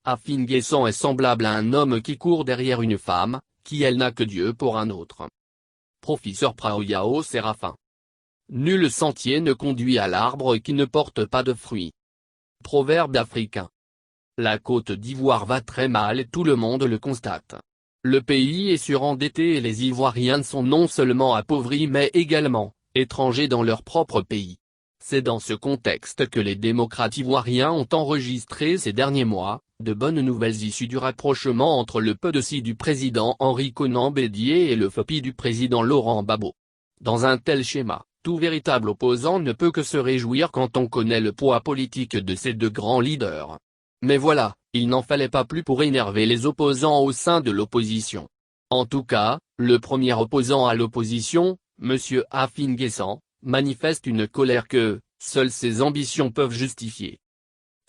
Afin Guessan est semblable à un homme qui court derrière une femme, qui elle n'a que Dieu pour un autre. Professeur Praoyao Séraphin. Nul sentier ne conduit à l'arbre qui ne porte pas de fruits. Proverbe africain. La Côte d'Ivoire va très mal et tout le monde le constate. Le pays est surendetté et les Ivoiriens sont non seulement appauvris mais également étrangers dans leur propre pays. C'est dans ce contexte que les démocrates ivoiriens ont enregistré ces derniers mois de bonnes nouvelles issues du rapprochement entre le PDC du président Henri Konan Bédié et le FPI du président Laurent Gbagbo. Dans un tel schéma, tout véritable opposant ne peut que se réjouir quand on connaît le poids politique de ces deux grands leaders. Mais voilà, il n'en fallait pas plus pour énerver les opposants au sein de l'opposition. En tout cas, le premier opposant à l'opposition, M. Afin Guessan, manifeste une colère que seules ses ambitions peuvent justifier.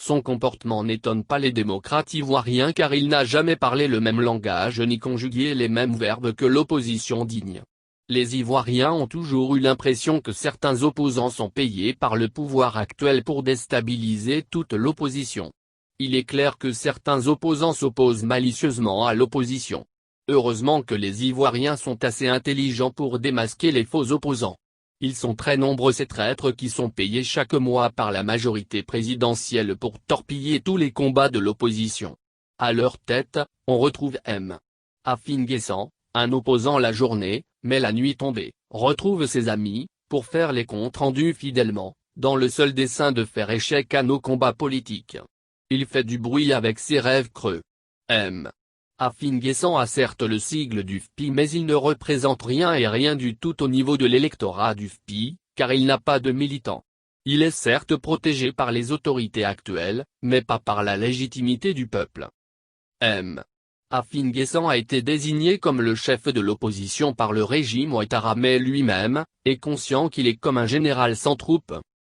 Son comportement n'étonne pas les démocrates ivoiriens car il n'a jamais parlé le même langage ni conjugué les mêmes verbes que l'opposition digne. Les Ivoiriens ont toujours eu l'impression que certains opposants sont payés par le pouvoir actuel pour déstabiliser toute l'opposition. Il est clair que certains opposants s'opposent malicieusement à l'opposition. Heureusement que les Ivoiriens sont assez intelligents pour démasquer les faux opposants. Ils sont très nombreux ces traîtres qui sont payés chaque mois par la majorité présidentielle pour torpiller tous les combats de l'opposition. À leur tête, on retrouve M. Afin Guessan, un opposant la journée, mais la nuit tombée, retrouve ses amis, pour faire les comptes rendus fidèlement, dans le seul dessein de faire échec à nos combats politiques. Il fait du bruit avec ses rêves creux. M. Afin Guessan a certes le sigle du FPI mais il ne représente rien et rien du tout au niveau de l'électorat du FPI, car il n'a pas de militants. Il est certes protégé par les autorités actuelles, mais pas par la légitimité du peuple. M. Afin Guessan a été désigné comme le chef de l'opposition par le régime Ouattara mais lui-même est conscient qu'il est comme un général sans troupes.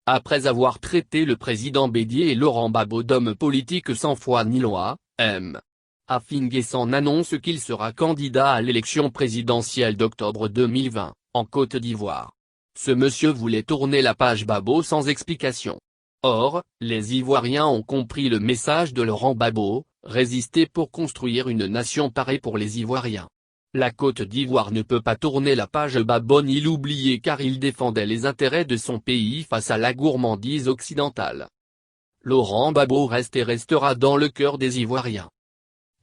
Après avoir traité le président Bédié et Laurent Gbagbo d'hommes politiques sans foi ni loi, M. Afin Guessan annonce qu'il sera candidat à l'élection présidentielle d'octobre 2020, en Côte d'Ivoire. Ce monsieur voulait tourner la page Gbagbo sans explication. Or, les Ivoiriens ont compris le message de Laurent Gbagbo, résister pour construire une nation parée pour les Ivoiriens. La Côte d'Ivoire ne peut pas tourner la page Gbagbo ni l'oublier car il défendait les intérêts de son pays face à la gourmandise occidentale. Laurent Gbagbo reste et restera dans le cœur des Ivoiriens.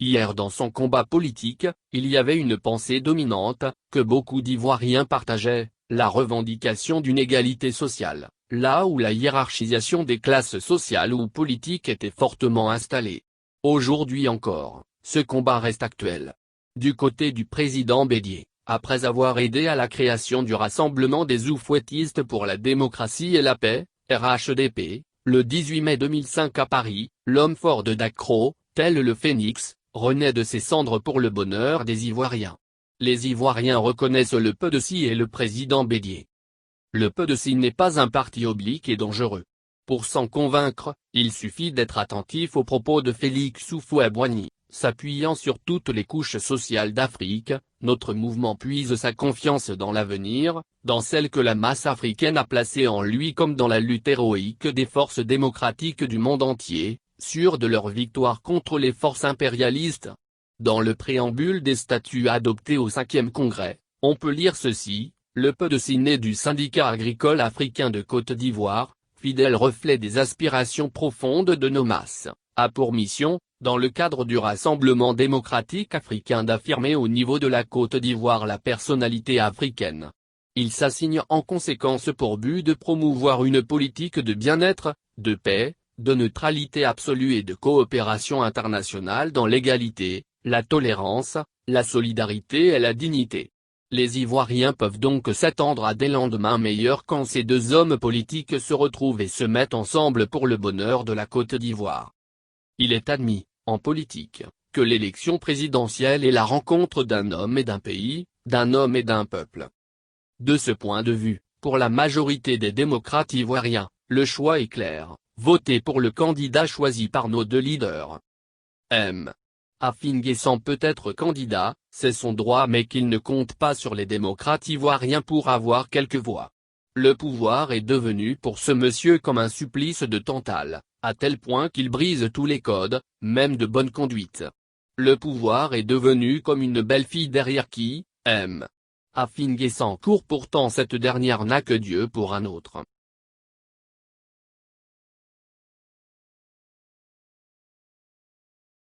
Hier dans son combat politique, il y avait une pensée dominante, que beaucoup d'Ivoiriens partageaient, la revendication d'une égalité sociale, là où la hiérarchisation des classes sociales ou politiques était fortement installée. Aujourd'hui encore, ce combat reste actuel. Du côté du président Bédié, après avoir aidé à la création du Rassemblement des Oufouettistes pour la démocratie et la paix, RHDP, le 18 mai 2005 à Paris, l'homme fort de Dacro, tel le phénix, renaît de ses cendres pour le bonheur des Ivoiriens. Les Ivoiriens reconnaissent le PDC et le président Bédié. Le PDC n'est pas un parti oblique et dangereux. Pour s'en convaincre, il suffit d'être attentif aux propos de Félix Houphouët-Boigny, s'appuyant sur toutes les couches sociales d'Afrique, notre mouvement puise sa confiance dans l'avenir, dans celle que la masse africaine a placée en lui comme dans la lutte héroïque des forces démocratiques du monde entier, sûrs de leur victoire contre les forces impérialistes. Dans le préambule des statuts adoptés au 5e congrès, on peut lire ceci: le PDC né du syndicat agricole africain de Côte d'Ivoire, fidèle reflet des aspirations profondes de nos masses, a pour mission, dans le cadre du Rassemblement démocratique africain d'affirmer au niveau de la Côte d'Ivoire la personnalité africaine. Il s'assigne en conséquence pour but de promouvoir une politique de bien-être, de paix, de neutralité absolue et de coopération internationale dans l'égalité, la tolérance, la solidarité et la dignité. Les Ivoiriens peuvent donc s'attendre à des lendemains meilleurs quand ces deux hommes politiques se retrouvent et se mettent ensemble pour le bonheur de la Côte d'Ivoire. Il est admis, en politique, que l'élection présidentielle est la rencontre d'un homme et d'un pays, d'un homme et d'un peuple. De ce point de vue, pour la majorité des démocrates ivoiriens, le choix est clair: voter pour le candidat choisi par nos deux leaders. M. Afin Guessan peut être candidat, c'est son droit, mais qu'il ne compte pas sur les démocrates ivoiriens pour avoir quelques voix. Le pouvoir est devenu pour ce monsieur comme un supplice de Tantale, à tel point qu'il brise tous les codes, même de bonne conduite. Le pouvoir est devenu comme une belle fille derrière qui, aime. Afin Guessan court pourtant cette dernière n'a que Dieu pour un autre.